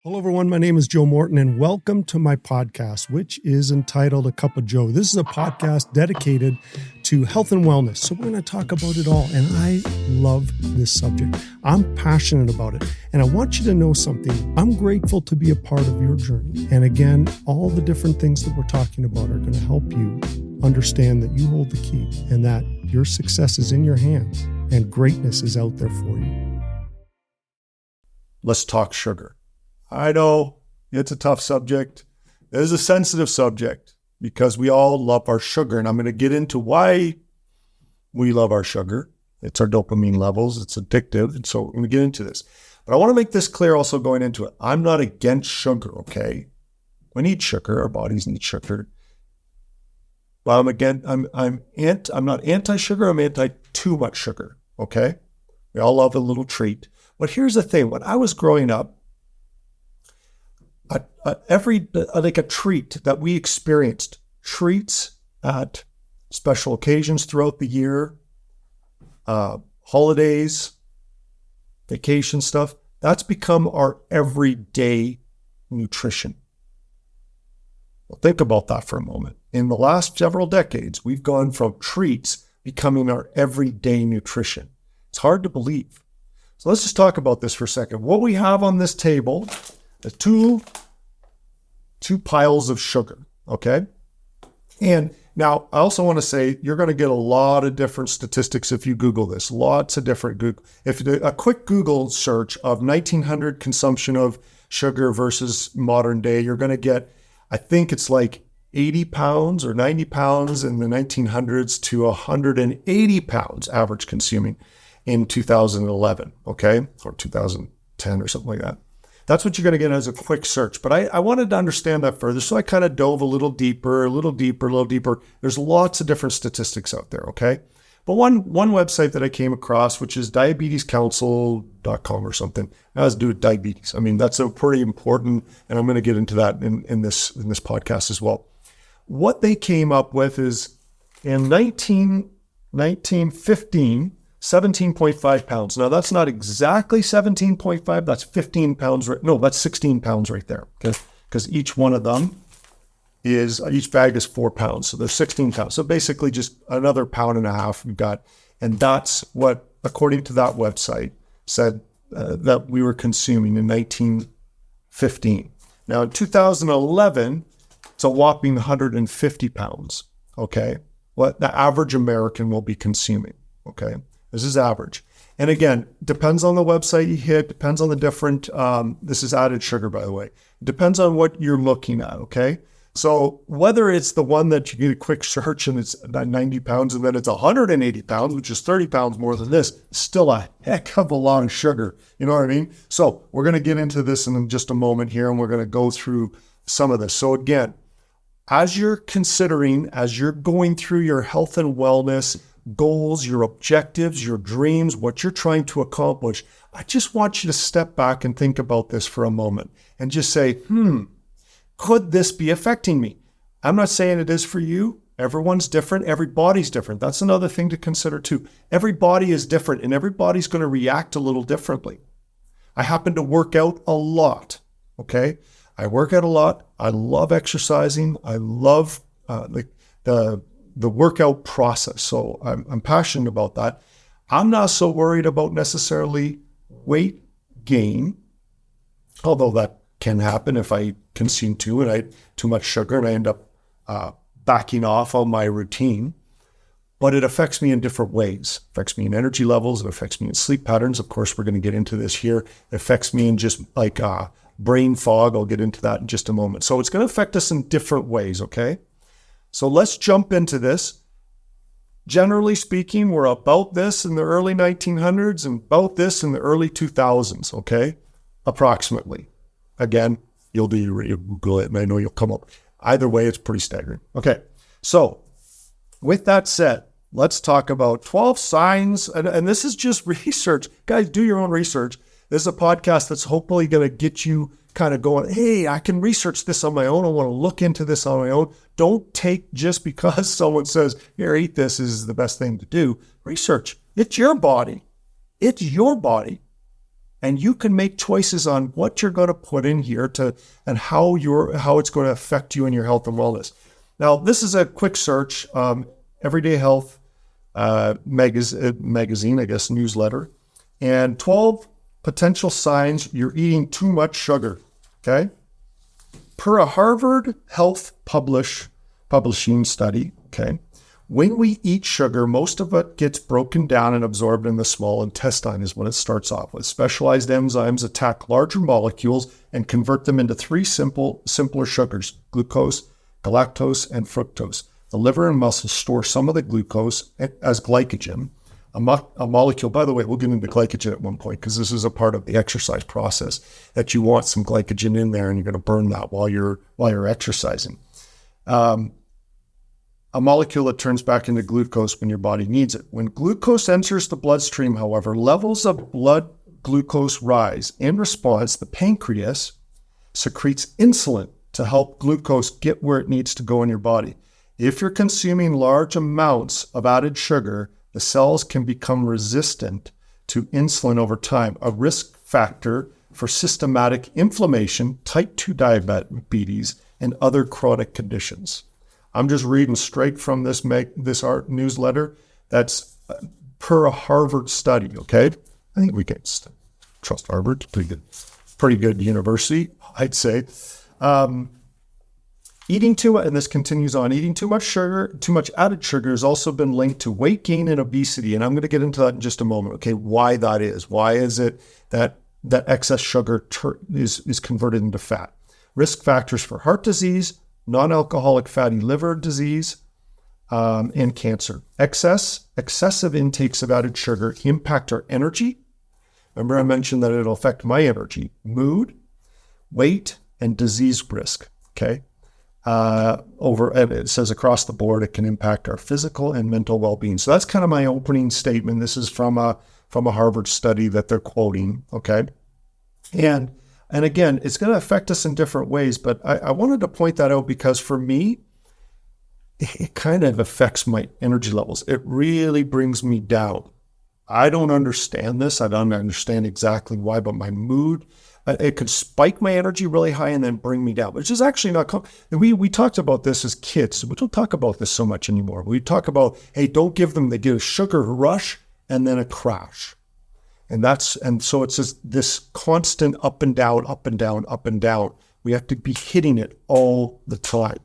Hello, everyone. My name is Joe Morton, and welcome to my podcast, which is entitled A Cup of Joe. This is a podcast dedicated to health and wellness. So we're going to talk about it all. And I love this subject. I'm passionate about it. And I want you to know something. I'm grateful to be a part of your journey. And again, all the different things that we're talking about are going to help you understand that you hold the key and that your success is in your hands and greatness is out there for you. Let's talk sugar. I know it's a tough subject. It is a sensitive subject because we all love our sugar. And I'm going to get into why we love our sugar. It's our dopamine levels. It's addictive. And so we're going to get into this. But I want to make this clear also going into it. I'm not against sugar, okay? We need sugar. Our bodies need sugar. But I'm not anti-sugar. I'm anti too much sugar, okay? We all love a little treat. But here's the thing. When I was growing up, a treat that we experienced, treats at special occasions throughout the year, holidays, vacation stuff, that's become our everyday nutrition. Well, think about that for a moment. In the last several decades, we've gone from treats becoming our everyday nutrition. It's hard to believe. So let's just talk about this for a second. What we have on this table is two piles of sugar, okay? And now I also want to say you're going to get a lot of different statistics if you Google this, lots of different Google. If you do a quick Google search of 1900 consumption of sugar versus modern day, you're going to get, I think it's like 80 pounds or 90 pounds in the 1900s to 180 pounds average consuming in 2011, okay? Or 2010 or something like that. That's what you're going to get as a quick search. But I wanted to understand that further. So I kind of dove a little deeper. There's lots of different statistics out there, okay? But one website that I came across, which is diabetescouncil.com or something, has to do with diabetes. I mean, that's a pretty important, and I'm going to get into that in this podcast as well. What they came up with is in 1915, 17.5 pounds. Now, that's not exactly 17.5. That's 15 pounds. No, that's 16 pounds right there. Okay, because each one of them each bag is 4 pounds. So there's 16 pounds. So basically just another pound and a half we've got. And that's what, according to that website, said that we were consuming in 1915. Now, in 2011, it's a whopping 150 pounds. Okay, what the average American will be consuming. Okay. This is average. And again, depends on the website you hit, depends on the different, this is added sugar, by the way. Depends on what you're looking at, okay? So whether it's the one that you get a quick search and it's 90 pounds and then it's 180 pounds, which is 30 pounds more than this, still a heck of a lot of sugar. You know what I mean? So we're going to get into this in just a moment here, and we're going to go through some of this. So again, as you're going through your health and wellness goals, your objectives, your dreams, what you're trying to accomplish, I just want you to step back and think about this for a moment and just say, could this be affecting me? I'm not saying it is for you. Everyone's different. Everybody's different. That's another thing to consider too. Everybody is different and everybody's going to react a little differently. I happen to work out a lot, okay? I work out a lot. I love exercising. I love the workout process. So I'm passionate about that. I'm not so worried about necessarily weight gain, although that can happen if I consume too much sugar and I end up backing off on my routine. But it affects me in different ways. It affects me in energy levels. It affects me in sleep patterns. Of course, we're going to get into this here. It affects me in just like brain fog. I'll get into that in just a moment. So it's going to affect us in different ways, okay? So let's jump into this. Generally speaking, we're about this in the early 1900s and about this in the early 2000s, okay? Approximately. Again, you'll Google it and I know you'll come up. Either way, it's pretty staggering. Okay, so with that said, let's talk about 12 signs, and this is just research. Guys, do your own research. This is a podcast that's hopefully going to get you kind of going, hey, I can research this on my own. I want to look into this on my own. Don't take just because someone says, here, eat this is the best thing to do. Research. It's your body. It's your body. And you can make choices on what you're going to put in here and how it's going to affect you in your health and wellness. Now, this is a quick search, Everyday Health magazine, I guess, newsletter, and 12 potential signs you're eating too much sugar, okay? Per a Harvard Health publishing study, okay, when we eat sugar, most of it gets broken down and absorbed in the small intestine is what it starts off with. Specialized enzymes attack larger molecules and convert them into three simpler sugars, glucose, galactose, and fructose. The liver and muscles store some of the glucose as glycogen, a molecule. By the way, we'll get into glycogen at one point because this is a part of the exercise process that you want some glycogen in there and you're going to burn that while you're exercising. A molecule that turns back into glucose when your body needs it. When glucose enters the bloodstream, however, levels of blood glucose rise. In response, the pancreas secretes insulin to help glucose get where it needs to go in your body. If you're consuming large amounts of added sugar, the cells can become resistant to insulin over time, a risk factor for systematic inflammation, type 2 diabetes, and other chronic conditions. I'm just reading straight from this newsletter. That's per a Harvard study, okay? I think we can trust Harvard. Pretty good university, I'd say. Eating too much sugar, too much added sugar has also been linked to weight gain and obesity. And I'm going to get into that in just a moment, okay? Why that is. Why is it that excess sugar is converted into fat? Risk factors for heart disease, non-alcoholic fatty liver disease, and cancer. Excessive intakes of added sugar impact our energy. Remember I mentioned that it'll affect my energy, mood, weight, and disease risk, okay? And it says across the board, it can impact our physical and mental well-being. So that's kind of my opening statement. This is from a Harvard study that they're quoting, okay? And again, it's going to affect us in different ways, but I wanted to point that out because for me, it kind of affects my energy levels. It really brings me down. I don't understand this. I don't understand exactly why, but my mood, it could spike my energy really high and then bring me down, which is actually not, we talked about this as kids. We don't talk about this so much anymore. We talk about, hey, don't give them, they get a sugar rush and then a crash. And so it's just this constant up and down, up and down, up and down. We have to be hitting it all the time.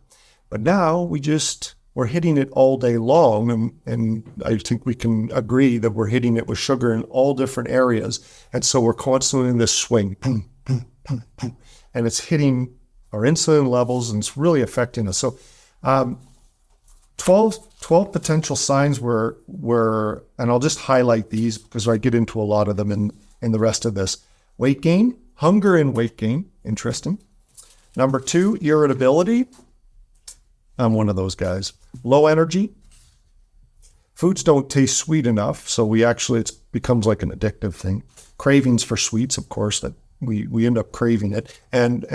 But now we're hitting it all day long. And I think we can agree that we're hitting it with sugar in all different areas. And so we're constantly in this swing. And it's hitting our insulin levels and it's really affecting us. So 12 potential signs were, and I'll just highlight these because I get into a lot of them in the rest of this. Weight gain, hunger and weight gain, interesting. Number 2, irritability. I'm one of those guys. Low energy. Foods don't taste sweet enough, so it becomes like an addictive thing. Cravings for sweets, of course, that we end up craving it. And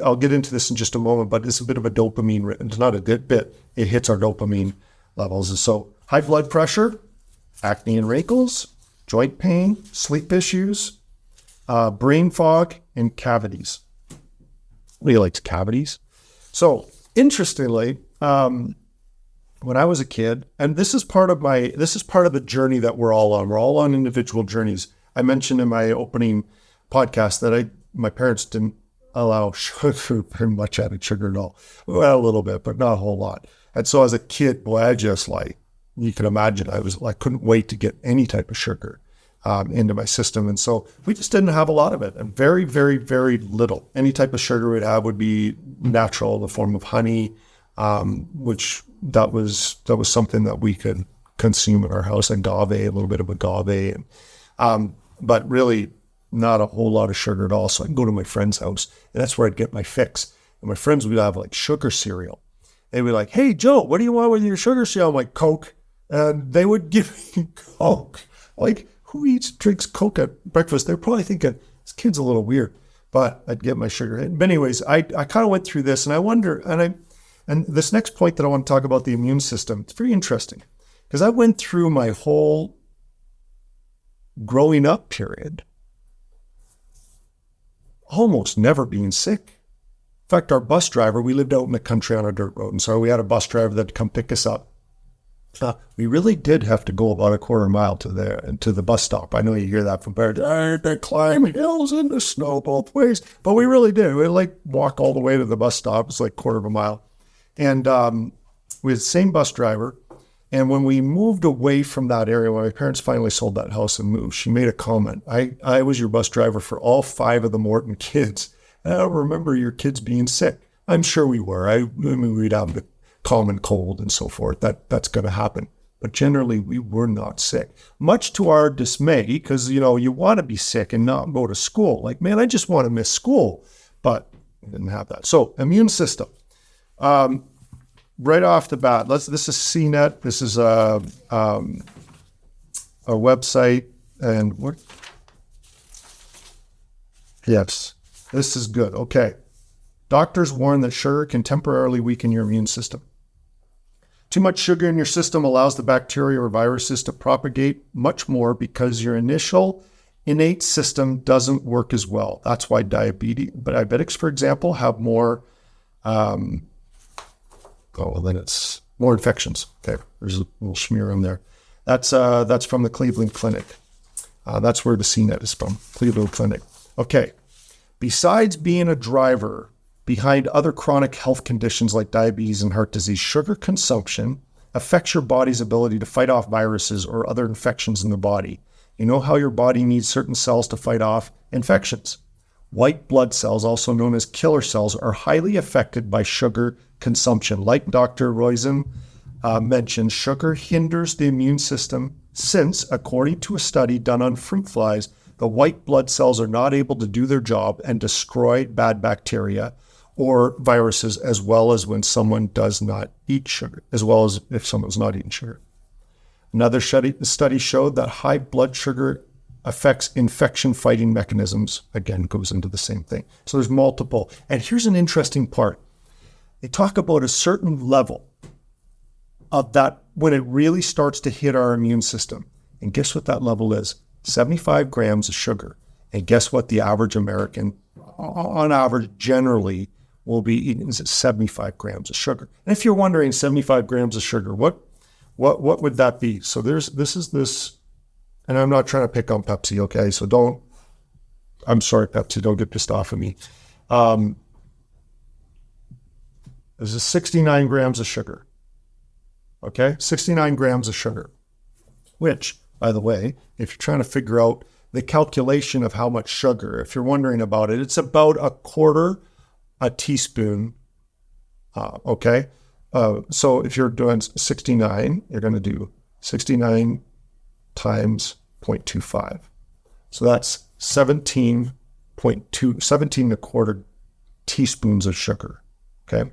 I'll get into this in just a moment, but it's a bit of a dopamine, it's not a bit, it hits our dopamine levels. So high blood pressure, acne and wrinkles, joint pain, sleep issues, brain fog, and cavities. Nobody likes cavities. So interestingly, when I was a kid, and this is part of the journey that we're all on. We're all on individual journeys. I mentioned in my opening podcast that my parents didn't allow sugar, very much added sugar at all. Well, a little bit, but not a whole lot. And so as a kid, boy, I just you can imagine, I couldn't wait to get any type of sugar into my system. And so we just didn't have a lot of it, and very, very, very little. Any type of sugar we'd have would be natural in the form of honey, which that was something that we could consume in our house, agave, a little bit of agave, but really not a whole lot of sugar at all. So I can go to my friend's house, and that's where I'd get my fix. And my friends would have like sugar cereal. They'd be like, "Hey, Joe, what do you want with your sugar cereal?" I'm like, "Coke." And they would give me Coke. Like, who drinks Coke at breakfast? They're probably thinking, this kid's a little weird. But I'd get my sugar hit. But anyways, I kind of went through this, and I wonder, and this next point that I want to talk about, the immune system, it's very interesting. Because I went through my whole growing up period almost never being sick. In fact, our bus driver, we lived out in the country on a dirt road, and so we had a bus driver that would come pick us up. We really did have to go about a quarter mile to the bus stop. I know you hear that from parents. They climb hills in the snow both ways, but we really did. We walk all the way to the bus stop. It's like a quarter of a mile, and we had the same bus driver. And when we moved away from that area, when my parents finally sold that house and moved, she made a comment. I was your bus driver for all 5 of the Morton kids. I don't remember your kids being sick. I'm sure we were. I mean, we'd have the common cold and so forth. That's going to happen. But generally, we were not sick. Much to our dismay, because, you want to be sick and not go to school. Like, man, I just want to miss school. But we didn't have that. So, immune system. Right off the bat, this is CNET. This is a website. And what? Yes, this is good. Okay. Doctors warn that sugar can temporarily weaken your immune system. Too much sugar in your system allows the bacteria or viruses to propagate much more because your initial innate system doesn't work as well. That's why diabetics, for example, have more, it's more infections. Okay, there's a little smear on there. That's from the Cleveland Clinic. That's where the CNET is from, Cleveland Clinic. Okay, besides being a driver behind other chronic health conditions like diabetes and heart disease, sugar consumption affects your body's ability to fight off viruses or other infections in the body. You know how your body needs certain cells to fight off infections. White blood cells, also known as killer cells, are highly affected by sugar consumption. Like Dr. Roizen mentioned, sugar hinders the immune system since, according to a study done on fruit flies, the white blood cells are not able to do their job and destroy bad bacteria or viruses, as well as when someone does not eat sugar, as well as if someone's not eating sugar. Another study showed that high blood sugar affects infection-fighting mechanisms. Again, goes into the same thing. So there's multiple. And here's an interesting part. They talk about a certain level of that when it really starts to hit our immune system. And guess what that level is? 75 grams of sugar. And guess what the average American, on average, generally will be eating 75 grams of sugar. And if you're wondering, 75 grams of sugar, what would that be? So this is, and I'm not trying to pick on Pepsi, okay? So I'm sorry, Pepsi, don't get pissed off at me. This is 69 grams of sugar, okay? 69 grams of sugar, which, by the way, if you're trying to figure out the calculation of how much sugar, if you're wondering about it, it's about a quarter a teaspoon, okay? So if you're doing 69, you're going to do 69 times 0.25. So that's 17 and a quarter teaspoons of sugar, okay?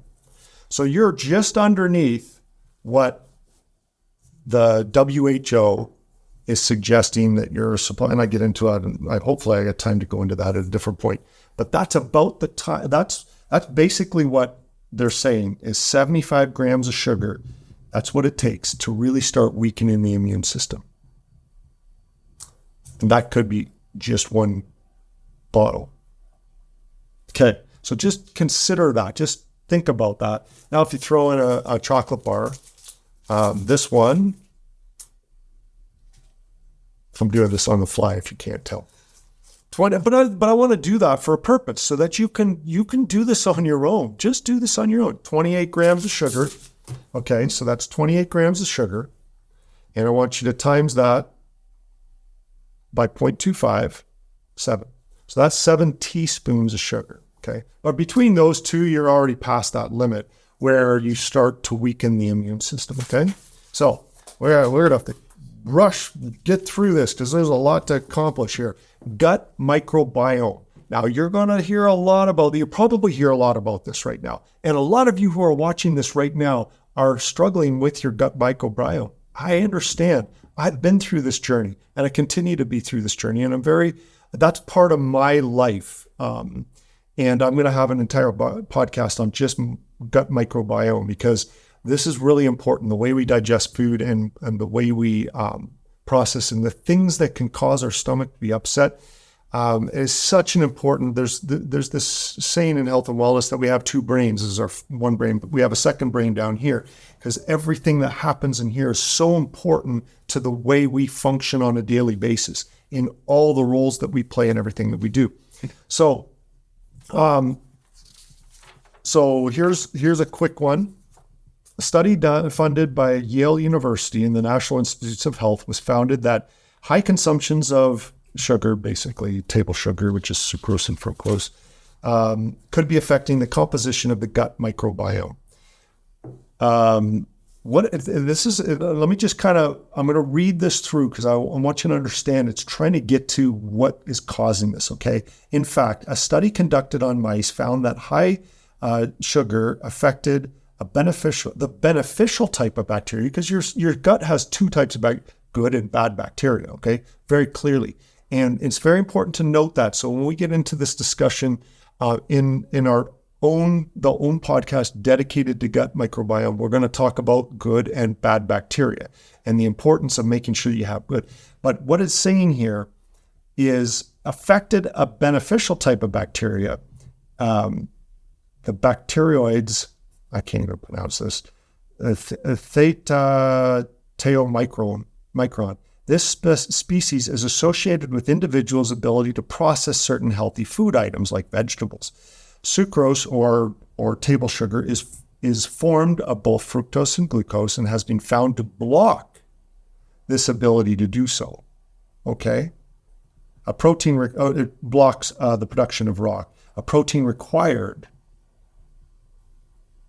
So you're just underneath what the WHO is suggesting that you're supplying, and I get into it, and hopefully I get time to go into that at a different point. But that's about the time, that's basically what they're saying is 75 grams of sugar. That's what it takes to really start weakening the immune system. And that could be just one bottle. Okay, so just consider that. Just think about that. Now, if you throw in a chocolate bar, this one, I'm doing this on the fly if you can't tell. But I want to do that for a purpose so that you can do this on your own. Just do this on your own. 28 grams of sugar. Okay, so that's 28 grams of sugar. And I want you to times that by 0.25, 7. So that's 7 teaspoons of sugar. Okay, but between those two, you're already past that limit where you start to weaken the immune system. Okay, so we're going to have to get through this because there's a lot to accomplish here. Gut microbiome. Now you're going to hear a lot about, you probably hear a lot about this right now. And a lot of you who are watching this right now are struggling with your gut microbiome. I understand. I've been through this journey and I continue to be through this journey. And that's part of my life. And I'm going to have an entire podcast on just gut microbiome because this is really important, the way we digest food and the way we process and the things that can cause our stomach to be upset. is such an important, there's this saying in health and wellness that we have two brains. This is our one brain, but we have a second brain down here, because everything that happens in here is so important to the way we function on a daily basis in all the roles that we play and everything that we do. So, here's a quick one. A study funded by Yale University and the National Institutes of Health was founded that high consumptions of sugar, basically table sugar, which is sucrose and fructose, could be affecting the composition of the gut microbiome. Let me just I'm going to read this through because I want you to understand it's trying to get to what is causing this, okay? In fact, a study conducted on mice found that high sugar affected the beneficial type of bacteria, because your gut has two types of good and bad bacteria, okay? Very clearly. And it's very important to note that. So when we get into this discussion in our own podcast dedicated to gut microbiome, we're going to talk about good and bad bacteria and the importance of making sure you have good. But what it's saying here is affected a beneficial type of bacteria. The bacteroids, I can't even pronounce this, Theta teomicron. This species is associated with individuals' ability to process certain healthy food items like vegetables. Sucrose or table sugar is formed of both fructose and glucose and has been found to block this ability to do so. Okay? A protein it blocks the production of ROC, a protein required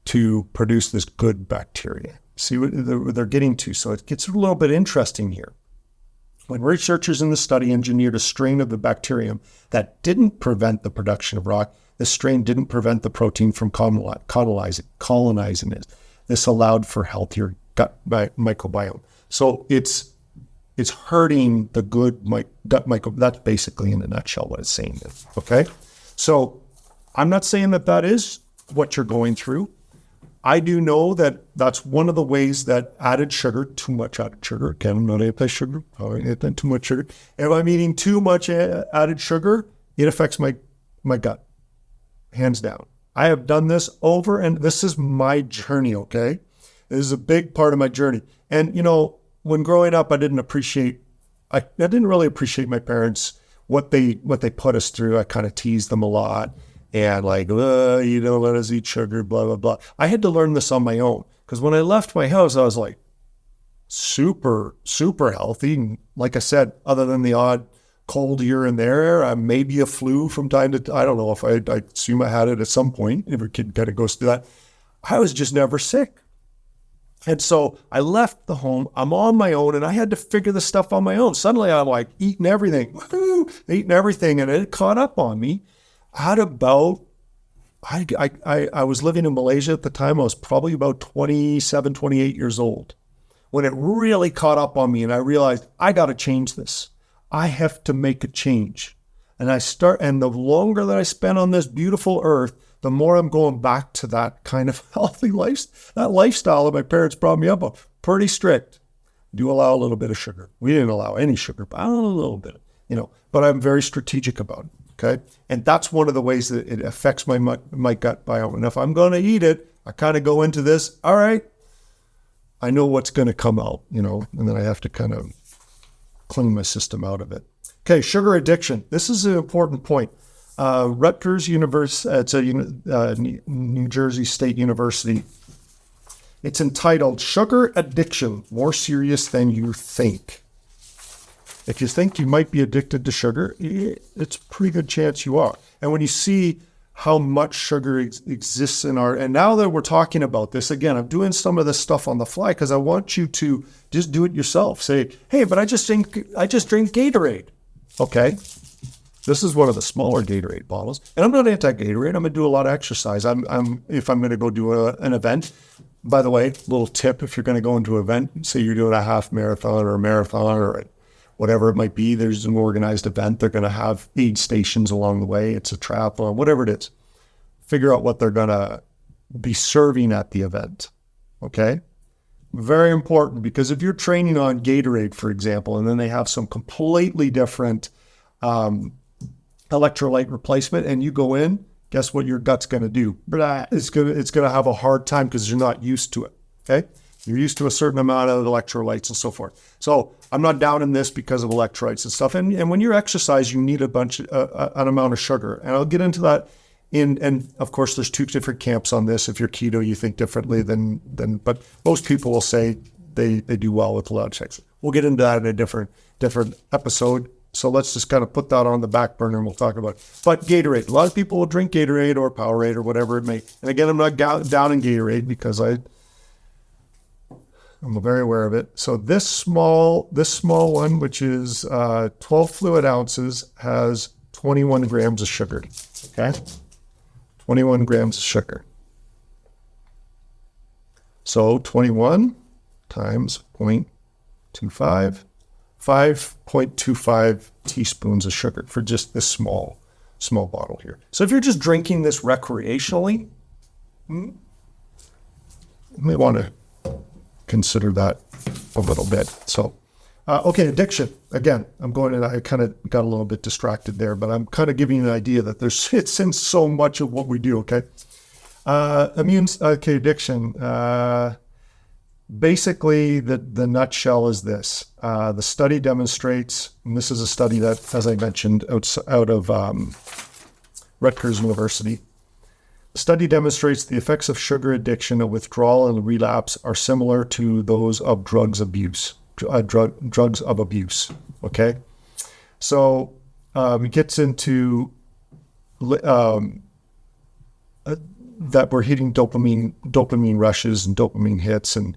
to produce this good bacteria. See what they're getting to. So it gets a little bit interesting here. When researchers in the study engineered a strain of the bacterium that didn't prevent the production of ROC, the strain didn't prevent the protein from colonizing it. This allowed for healthier gut microbiome. So it's hurting the good gut microbiome. That's basically in a nutshell what it's saying. Okay? So I'm not saying that is what you're going through. I do know that that's one of the ways that too much added sugar, again, I'm not anti-sugar, too much sugar. If I'm eating too much added sugar, it affects my gut, hands down. I have done this over, and this is my journey, okay? This is a big part of my journey. And, when growing up, I didn't really appreciate my parents, what they put us through. I kind of teased them a lot. And you don't let us eat sugar, blah, blah, blah. I had to learn this on my own, because when I left my house, I was like super, super healthy. And like I said, other than the odd cold here and there, maybe a flu from time to time. I don't know if I assume I had it at some point. Every kid kind of goes through that. I was just never sick. And so I left the home. I'm on my own, and I had to figure this stuff on my own. Suddenly I'm like eating everything, and it caught up on me. I was living in Malaysia at the time. I was probably about 27, 28 years old when it really caught up on me, and I realized I got to change this. I have to make a change. And the longer that I spend on this beautiful earth, the more I'm going back to that kind of healthy lifestyle that my parents brought me up on. Pretty strict. Do allow a little bit of sugar. We didn't allow any sugar, but a little bit, but I'm very strategic about it. Okay. And that's one of the ways that it affects my gut biome. And if I'm going to eat it, I kind of go into this, all right, I know what's going to come out, and then I have to kind of clean my system out of it. Okay. Sugar addiction. This is an important point. Rutgers University, it's a New Jersey State University. It's entitled Sugar Addiction, More Serious Than You Think. If you think you might be addicted to sugar, it's a pretty good chance you are. And when you see how much sugar exists in and now that we're talking about this, again, I'm doing some of this stuff on the fly because I want you to just do it yourself. Say, hey, but I just drink Gatorade. Okay. This is one of the smaller Gatorade bottles. And I'm not anti-Gatorade. I'm going to do a lot of exercise. If I'm going to go do an event, by the way, little tip, if you're going to go into an event, say you're doing a half marathon or a marathon or whatever it might be, there's an organized event. They're going to have aid stations along the way. It's a triathlon, whatever it is. Figure out what they're going to be serving at the event. Okay? Very important, because if you're training on Gatorade, for example, and then they have some completely different electrolyte replacement, and you go in, guess what your gut's going to do? It's going to have a hard time because you're not used to it. Okay, you're used to a certain amount of electrolytes and so forth. So I'm not down in this because of electrolytes and stuff. And when you exercise, you need an amount of sugar, and I'll get into that. And of course, there's two different camps on this. If you're keto, you think differently but most people will say they do well with electrolytes. We'll get into that in a different episode. So let's just kind of put that on the back burner and we'll talk about it. But Gatorade, a lot of people will drink Gatorade or Powerade or whatever it may. And again, I'm not down in Gatorade because I'm very aware of it. So this small one, which is 12 fluid ounces, has 21 grams of sugar. Okay, 21 grams of sugar. So 21 times 0.25. 5.25 teaspoons of sugar for just this small bottle here. So if you're just drinking this recreationally, you may want to consider that a little bit. So, okay, addiction. Again, I kind of got a little bit distracted there, but I'm kind of giving you an idea that it's in so much of what we do, okay? Addiction. Basically, the nutshell is this. The study demonstrates, and this is a study that, as I mentioned, out of Rutgers University. The study demonstrates the effects of sugar addiction, a withdrawal, and relapse are similar to those of drugs of abuse. Okay, so it gets into that we're hitting dopamine rushes and dopamine hits. And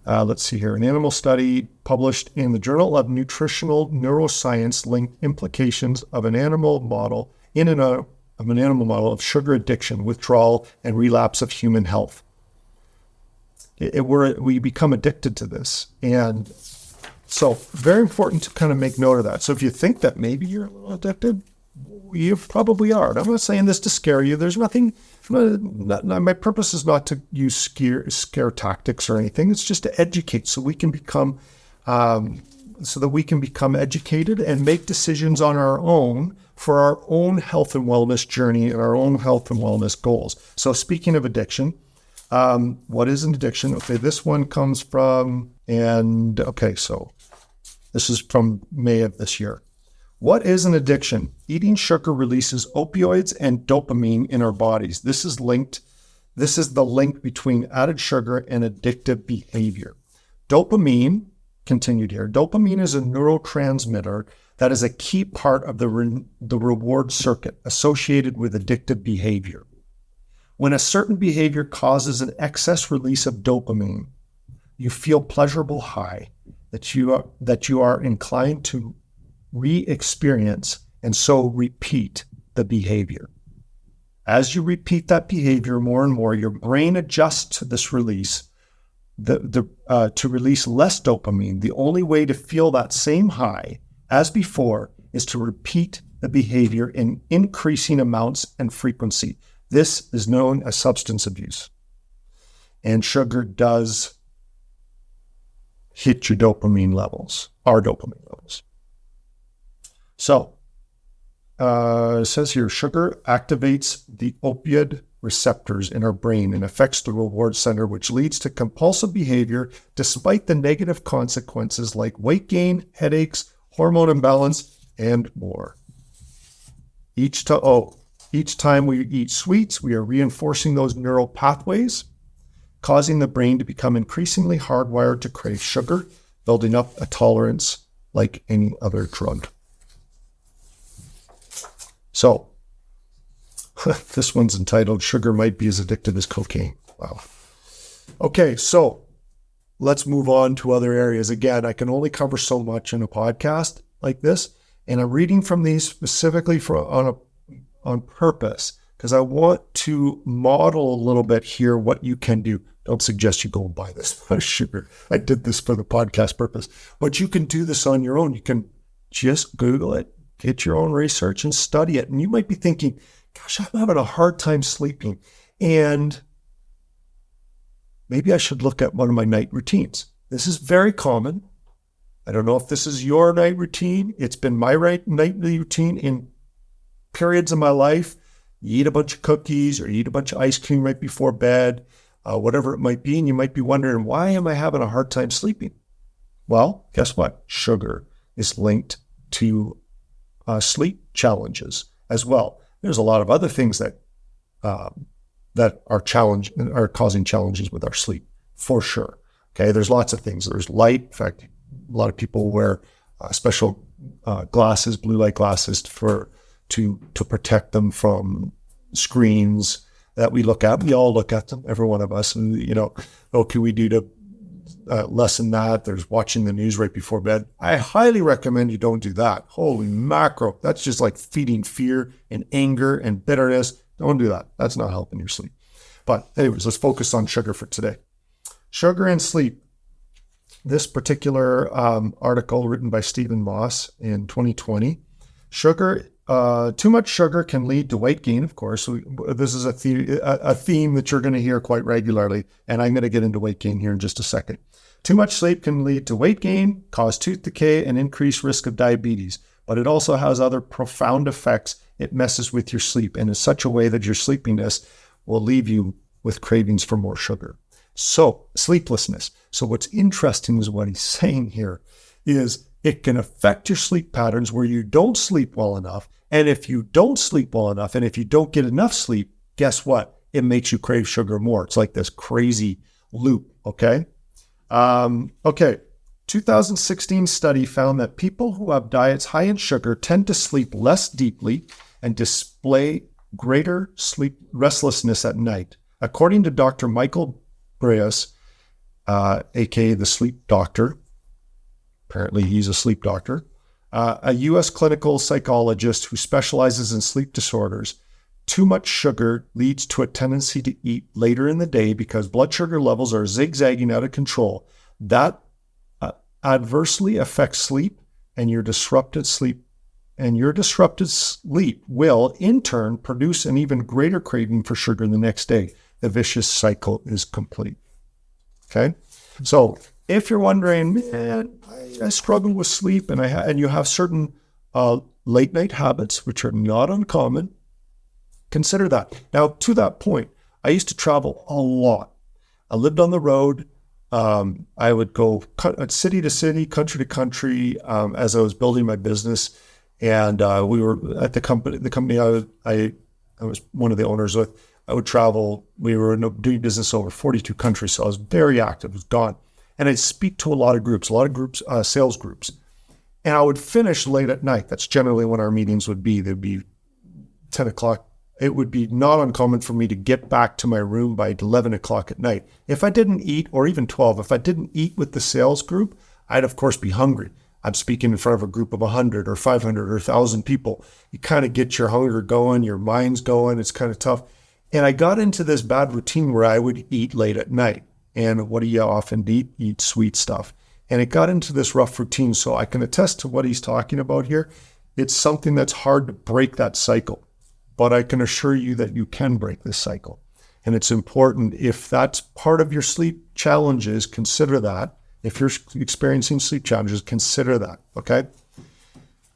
let's see here. An animal study published in the Journal of Nutritional Neuroscience linked implications of an animal model of sugar addiction, withdrawal, and relapse of human health. We become addicted to this. And so very important to kind of make note of that. So if you think that maybe you're a little addicted, you probably are. And I'm not saying this to scare you. There's nothing. My purpose is not to use scare tactics or anything. It's just to educate, so that we can become educated and make decisions on our own for our own health and wellness journey and our own health and wellness goals. So speaking of addiction, what is an addiction? Okay, this one comes from, so this is from May of this year. What is an addiction? Eating sugar releases opioids and dopamine in our bodies. This is the link between added sugar and addictive behavior. Dopamine, continued here, dopamine is a neurotransmitter that is a key part of the reward circuit associated with addictive behavior. When a certain behavior causes an excess release of dopamine, you feel pleasurable high that you are inclined to re-experience and so repeat the behavior. As you repeat that behavior more and more, your brain adjusts to this release to release less dopamine. The only way to feel that same high as before is to repeat the behavior in increasing amounts and frequency. This is known as substance abuse. And sugar does hit your dopamine levels, our dopamine levels. So, it says here, sugar activates the opioid receptors in our brain and affects the reward center, which leads to compulsive behavior despite the negative consequences like weight gain, headaches, hormone imbalance, and more. Each time we eat sweets, we are reinforcing those neural pathways, causing the brain to become increasingly hardwired to crave sugar, building up a tolerance like any other drug. So, this one's entitled, Sugar Might Be as Addictive as Cocaine. Wow. Okay, so let's move on to other areas. Again, I can only cover so much in a podcast like this, and I'm reading from these specifically on purpose, because I want to model a little bit here what you can do. Don't suggest you go and buy this sugar. I did this for the podcast purpose, but you can do this on your own. You can just Google it. Get your own research and study it. And you might be thinking, gosh, I'm having a hard time sleeping. And maybe I should look at one of my night routines. This is very common. I don't know if this is your night routine. It's been my night routine in periods of my life, you eat a bunch of cookies or you eat a bunch of ice cream right before bed, whatever it might be, and you might be wondering, why am I having a hard time sleeping? Well, guess what? Sugar is linked to sleep challenges as well. There's a lot of other things that are causing challenges with our sleep, for sure. Okay, there's lots of things. There's light. In fact, a lot of people wear special glasses, blue light glasses, to protect them from screens that we look at. We all look at them, every one of us. And, what can we do to lessen that? There's watching the news right before bed. I highly recommend you don't do that. Holy macro. That's just like feeding fear and anger and bitterness. Don't do that. That's not helping your sleep. But anyways, let's focus on sugar for today. Sugar and sleep. This particular article written by Stephen Moss in 2020. Too much sugar can lead to weight gain, of course. This is a theme that you're going to hear quite regularly, and I'm going to get into weight gain here in just a second. Too much sleep can lead to weight gain, cause tooth decay, and increase risk of diabetes. But it also has other profound effects. It messes with your sleep in such a way that your sleepiness will leave you with cravings for more sugar. So, sleeplessness. So what's interesting is what he's saying here is it can affect your sleep patterns where you don't sleep well enough. And if you don't sleep well enough, and if you don't get enough sleep, guess what? It makes you crave sugar more. It's like this crazy loop, okay? 2016 study found that people who have diets high in sugar tend to sleep less deeply and display greater sleep restlessness at night. According to Dr. Michael Breus, aka the sleep doctor, apparently he's a sleep doctor, a U.S. clinical psychologist who specializes in sleep disorders, too much sugar leads to a tendency to eat later in the day because blood sugar levels are zigzagging out of control. That adversely affects sleep, and your disrupted sleep will, in turn, produce an even greater craving for sugar the next day. The vicious cycle is complete. Okay? So if you're wondering, man, I struggle with sleep, and you have certain late night habits, which are not uncommon, consider that. Now, to that point, I used to travel a lot. I lived on the road. I would go city to city, country to country, as I was building my business. And we were at the company I was one of the owners with. I would travel. We were doing business over 42 countries, so I was very active. I was gone. And I'd speak to a lot of groups, sales groups. And I would finish late at night. That's generally when our meetings would be. They'd be 10 o'clock. It would be not uncommon for me to get back to my room by 11 o'clock at night. If I didn't eat, or even 12, if I didn't eat with the sales group, I'd of course be hungry. I'm speaking in front of a group of 100 or 500 or 1,000 people. You kind of get your hunger going, your mind's going. It's kind of tough. And I got into this bad routine where I would eat late at night. And what do you often eat? Eat sweet stuff. And it got into this rough routine. So I can attest to what he's talking about here. It's something that's hard to break that cycle. But I can assure you that you can break this cycle. And it's important, if that's part of your sleep challenges, consider that. If you're experiencing sleep challenges, consider that, okay?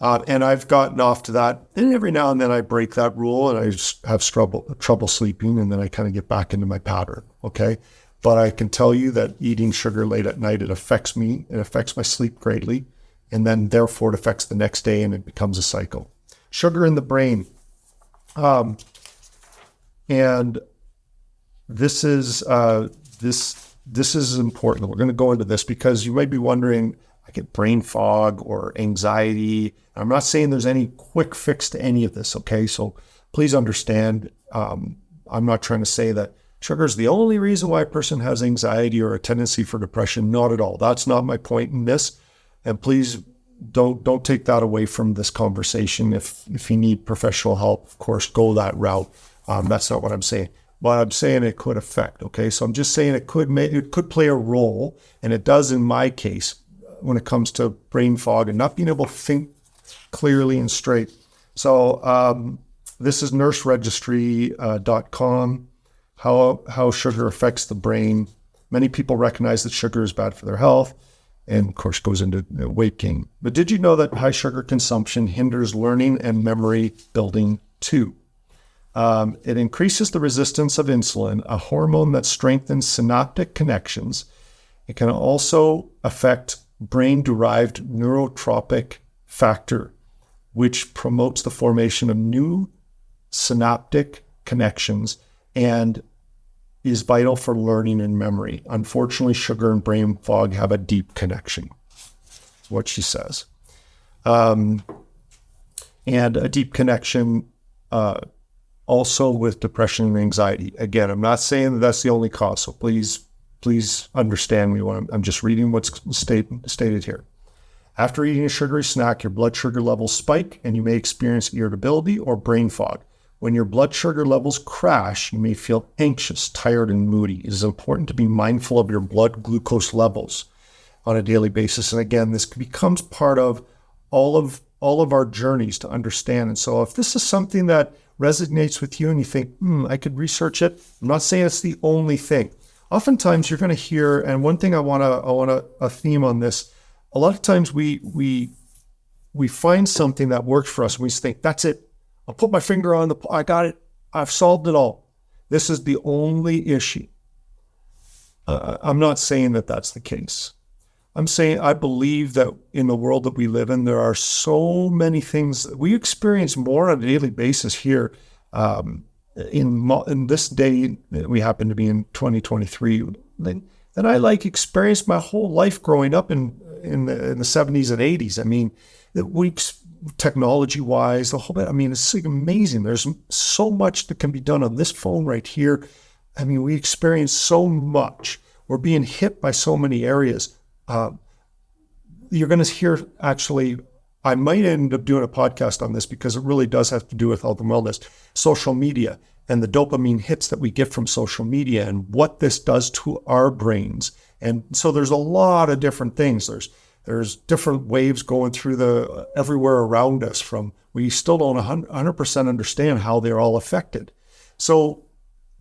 And I've gotten off to that. And every now and then I break that rule and I just have trouble sleeping, and then I kind of get back into my pattern, okay? But I can tell you that eating sugar late at night, it affects me. It affects my sleep greatly. And then therefore it affects the next day, and it becomes a cycle. Sugar in the brain. And this is important. We're going to go into this because you might be wondering, I get brain fog or anxiety. I'm not saying there's any quick fix to any of this, okay? So please understand, I'm not trying to say that sugar is the only reason why a person has anxiety or a tendency for depression. Not at all. That's not my point in this. And please don't take that away from this conversation. If you need professional help, of course, go that route. That's not what I'm saying. But I'm saying it could affect, okay? So I'm just saying it could play a role, and it does in my case when it comes to brain fog and not being able to think clearly and straight. So this is nurseregistry.com, how sugar affects the brain. Many people recognize that sugar is bad for their health, and of course goes into weight gain. But did you know that high sugar consumption hinders learning and memory building Two, it increases the resistance of insulin, a hormone that strengthens synaptic connections. It can also affect brain-derived neurotropic factor, which promotes the formation of new synaptic connections and is vital for learning and memory. Unfortunately, sugar and brain fog have a deep connection. That's what she says. And a deep connection also with depression and anxiety. Again, I'm not saying that that's the only cause, so please understand me when I'm just reading what's stated here. After eating a sugary snack, your blood sugar levels spike and you may experience irritability or brain fog. When your blood sugar levels crash, you may feel anxious, tired, and moody. It is important to be mindful of your blood glucose levels on a daily basis. And again, this becomes part of all of our journeys to understand. And so if this is something that resonates with you and you think, I could research it, I'm not saying it's the only thing. Oftentimes you're going to hear, and one thing I want a theme on this, a lot of times we find something that works for us and we think, that's it. I'll put my finger on I got it. I've solved it all. This is the only issue. I'm not saying that that's the case. I'm saying I believe that in the world that we live in, there are so many things that we experience more on a daily basis here. In this day, we happen to be in 2023, than I experienced my whole life growing up in the 70s and 80s. I mean, technology-wise, the whole bit. I mean, it's amazing. There's so much that can be done on this phone right here. I mean, we experience so much. We're being hit by so many areas. You're going to hear, actually, I might end up doing a podcast on this because it really does have to do with health and wellness, social media and the dopamine hits that we get from social media and what this does to our brains. And so there's a lot of different things. There's different waves going through everywhere around us we still don't 100% understand how they're all affected. So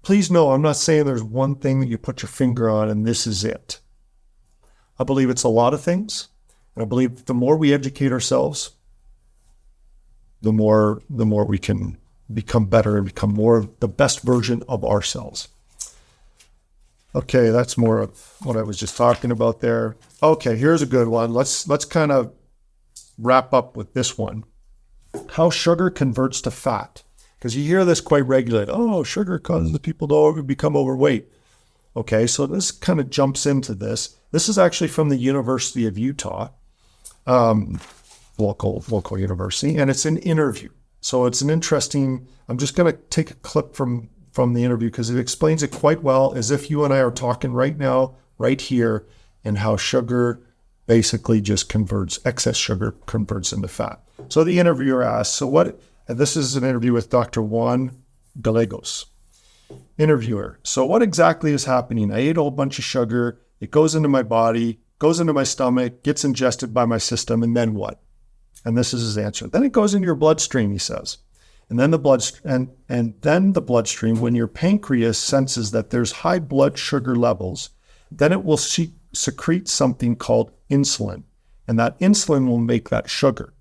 please know, I'm not saying there's one thing that you put your finger on and this is it. I believe it's a lot of things. And I believe the more we educate ourselves, the more we can become better and become more the best version of ourselves. Okay, that's more of what I was just talking about there. Okay, here's a good one. Let's kind of wrap up with this one. How sugar converts to fat. Because you hear this quite regularly. Oh, sugar causes people to become overweight. Okay, so this kind of jumps into this. This is actually from the University of Utah, local university, and it's an interview. So it's an interesting, I'm just going to take a clip from the interview because it explains it quite well, as if you and I are talking right now, right here, and how sugar basically just excess sugar converts into fat. So the interviewer asks, this is an interview with Dr. Juan Gallegos. Interviewer, so what exactly is happening? I ate a whole bunch of sugar. It goes into my body, goes into my stomach, gets ingested by my system, and then what? And this is his answer. Then it goes into your bloodstream, he says. And then the bloodstream, when your pancreas senses that there's high blood sugar levels, then it will secrete something called insulin. And that insulin will make that sugar.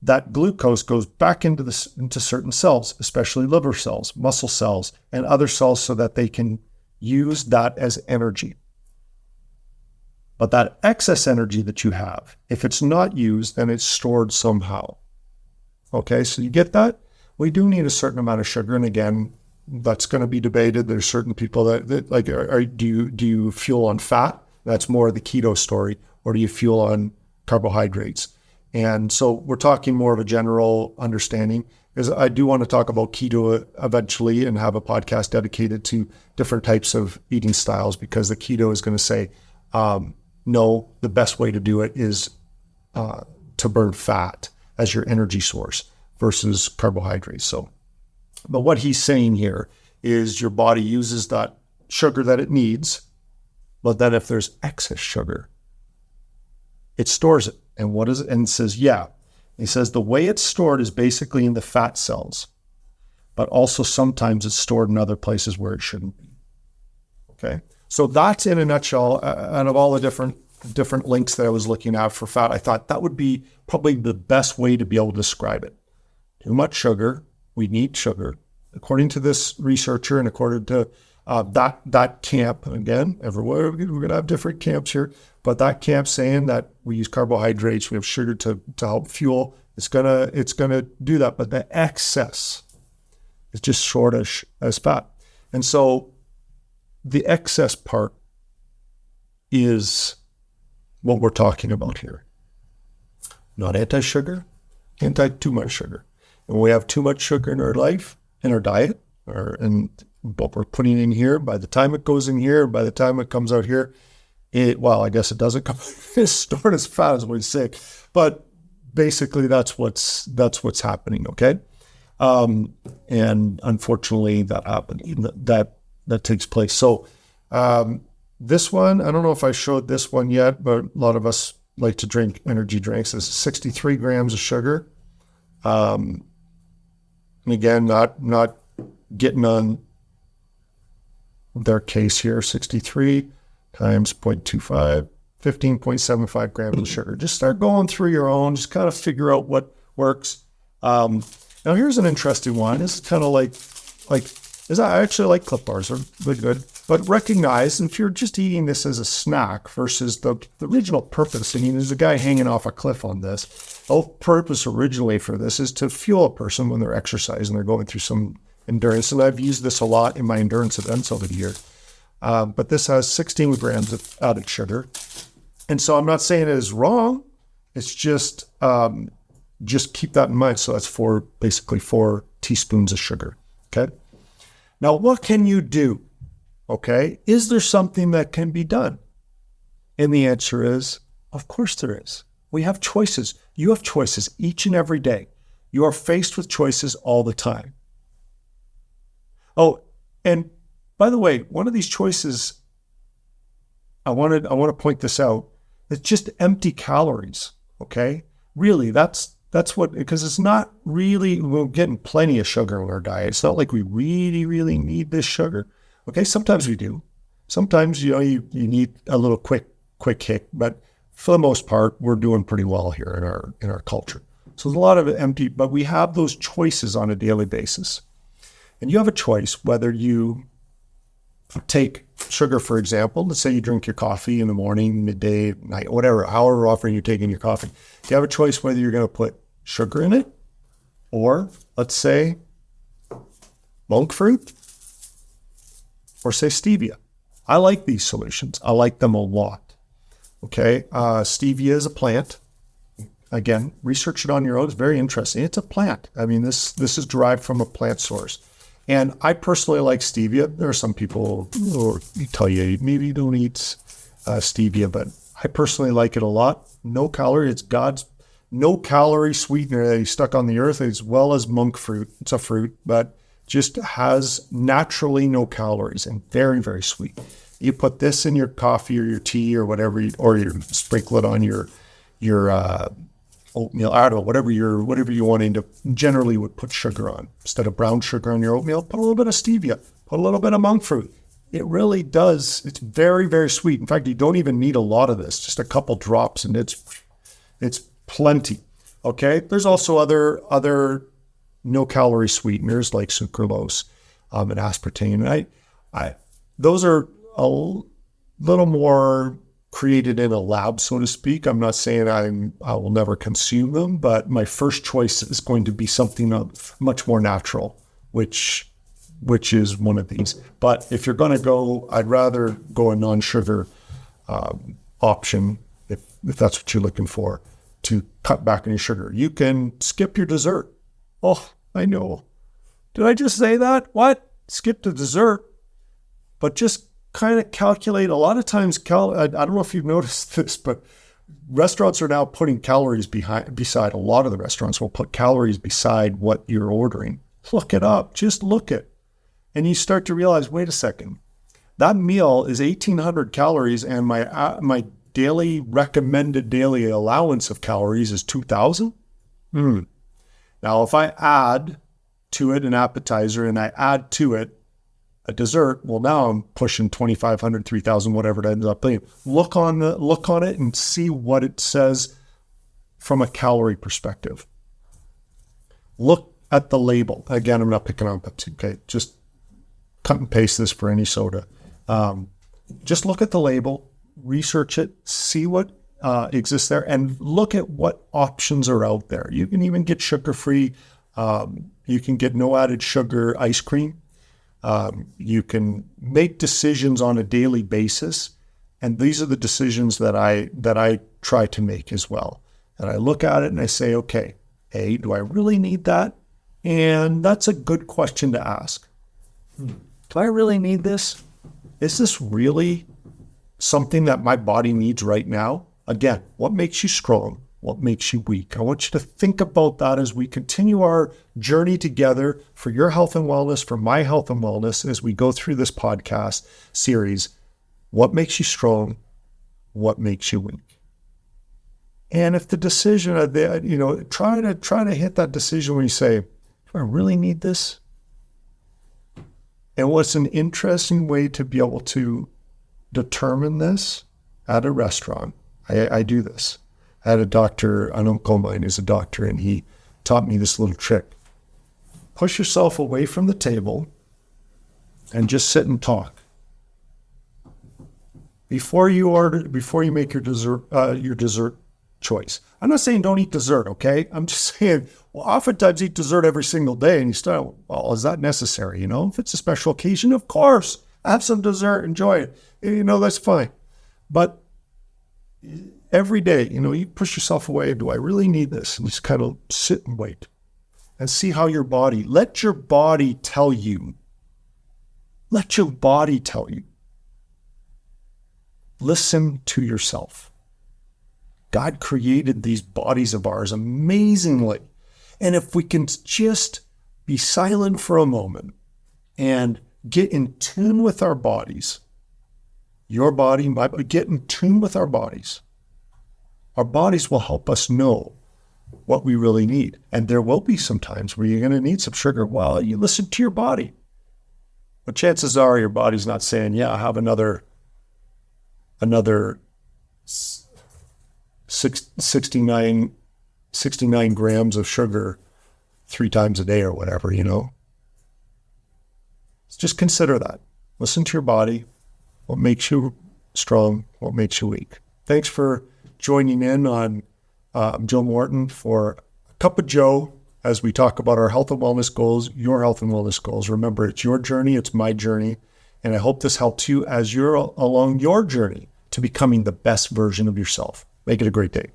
That glucose goes back into certain cells, especially liver cells, muscle cells, and other cells so that they can use that as energy. But that excess energy that you have, if it's not used, then it's stored somehow. Okay, so you get that? We do need a certain amount of sugar. And again, that's going to be debated. There's certain people that do you fuel on fat? That's more of the keto story. Or do you fuel on carbohydrates? And so we're talking more of a general understanding, because I do want to talk about keto eventually and have a podcast dedicated to different types of eating styles, because the keto is going to say, no, the best way to do it is to burn fat as your energy source versus carbohydrates. So, but what he's saying here is your body uses that sugar that it needs, but then if there's excess sugar, it stores it. And what is it? And it says, yeah. He says the way it's stored is basically in the fat cells, but also sometimes it's stored in other places where it shouldn't be. Okay. So that's in a nutshell, out of all the different different links that I was looking at for fat, I thought that would be probably the best way to be able to describe it. Too much sugar. We need sugar. According to this researcher and according to that camp, again, everywhere, we're going to have different camps here, but that camp saying that we use carbohydrates, we have sugar to help fuel, it's gonna do that. But the excess is just short as fat. And so the excess part is what we're talking about here. Not anti-sugar, anti-too much sugar. And when we have too much sugar in our life, in our diet, and what we're putting in here, by the time it goes in here, by the time it comes out here, I guess it doesn't come stored as fat as we say, but basically that's what's happening. Okay, and unfortunately that happened. That takes place. So this one, I don't know if I showed this one yet, but a lot of us like to drink energy drinks. This is 63 grams of sugar. And again, not getting on their case here. 63 times 0.25, 15.75 grams of sugar. Just start going through your own, just kind of figure out what works. Now here's an interesting one. It's kind of like I actually like Clif Bars. They're really good. But recognize if you're just eating this as a snack versus the original purpose. I mean, there's a guy hanging off a cliff on this. The whole purpose originally for this is to fuel a person when they're exercising, they're going through some endurance. And I've used this a lot in my endurance events over the year. But this has 16 grams of added sugar. And so I'm not saying it is wrong. It's just keep that in mind. So that's basically 4 teaspoons of sugar. Okay. Now, what can you do? Okay. Is there something that can be done? And the answer is, of course there is. We have choices. You have choices each and every day. You are faced with choices all the time. Oh, and by the way, one of these choices, I want to point this out. It's just empty calories. Okay. Really, that's what, because it's not really, we're getting plenty of sugar in our diet. It's not like we really, really need this sugar. Okay. Sometimes we do. Sometimes, you need a little quick hit, but for the most part, we're doing pretty well here in our culture. So there's a lot of empty, but we have those choices on a daily basis. And you have a choice whether you take sugar, for example. Let's say you drink your coffee in the morning, midday, night, whatever, however often you're taking your coffee. You have a choice whether you're going to put sugar in it or, let's say, monk fruit or say stevia. I like these solutions. I like them a lot. Okay, stevia is a plant. Again, research it on your own. It's very interesting. It's a plant. I mean, this is derived from a plant source. And I personally like stevia. There are some people who tell you maybe you don't eat stevia, but I personally like it a lot. No calorie. It's God's no calorie sweetener that he stuck on the earth, as well as monk fruit. It's a fruit, but just has naturally no calories and very, very sweet. You put this in your coffee or your tea or whatever, or you sprinkle it on your oatmeal, I don't know, whatever you want to generally would put sugar on. Instead of brown sugar on your oatmeal, put a little bit of stevia, put a little bit of monk fruit. It really does. It's very, very sweet. In fact, you don't even need a lot of this, just a couple drops and it's plenty. Okay. There's also other no calorie sweeteners like sucralose and aspartame. And those are a little more created in a lab, so to speak. I'm not saying I will never consume them, but my first choice is going to be something much more natural, which is one of these. But if you're going to go, I'd rather go a non-sugar option if that's what you're looking for, to cut back on your sugar. You can skip your dessert. Oh, I know. Did I just say that? What? Skip the dessert, but just kind of calculate. A lot of times, I don't know if you've noticed this, but restaurants are now putting calories beside. A lot of the restaurants will put calories beside what you're ordering. Look it up. Just look it. And you start to realize, wait a second, that meal is 1,800 calories and my daily recommended daily allowance of calories is 2,000. Now, if I add to it an appetizer and I add to it a dessert, well, now I'm pushing 2,500, 3,000, whatever it ends up being. Look on it and see what it says from a calorie perspective. Look at the label. Again, I'm not picking on Pepsi, okay? Just cut and paste this for any soda. Just look at the label, research it, see what exists there, and look at what options are out there. You can even get sugar-free. You can get no added sugar ice cream. You can make decisions on a daily basis. And these are the decisions that I try to make as well. And I look at it and I say, okay, A, do I really need that? And that's a good question to ask. Do I really need this? Is this really something that my body needs right now? Again, what makes you strong? What makes you weak? I want you to think about that as we continue our journey together for your health and wellness, for my health and wellness, as we go through this podcast series. What makes you strong? What makes you weak? And if the decision, try to hit that decision where you say, do I really need this? And what's an interesting way to be able to determine this at a restaurant? I do this. I had a doctor, an uncle of mine who's a doctor, and he taught me this little trick. Push yourself away from the table and just sit and talk. Before you make your dessert choice. I'm not saying don't eat dessert, okay? I'm just saying, well, oftentimes eat dessert every single day, and you start, well, is that necessary? If it's a special occasion, of course, have some dessert, enjoy it. That's fine. But every day, you push yourself away. Do I really need this? And just kind of sit and wait and see how let your body tell you. Let your body tell you. Listen to yourself. God created these bodies of ours amazingly. And if we can just be silent for a moment and get in tune with our bodies, your body, my body, get in tune with our bodies will help us know what we really need. And there will be some times where you're going to need some sugar. Well, you listen to your body. But chances are your body's not saying, yeah, I have another 69 grams of sugar 3 times a day or whatever, Just consider that. Listen to your body. What makes you strong? What makes you weak? Thanks for joining in on Joe Morton for A Cup of Joe as we talk about our health and wellness goals, your health and wellness goals. Remember, it's your journey, it's my journey, and I hope this helps you as you're along your journey to becoming the best version of yourself. Make it a great day.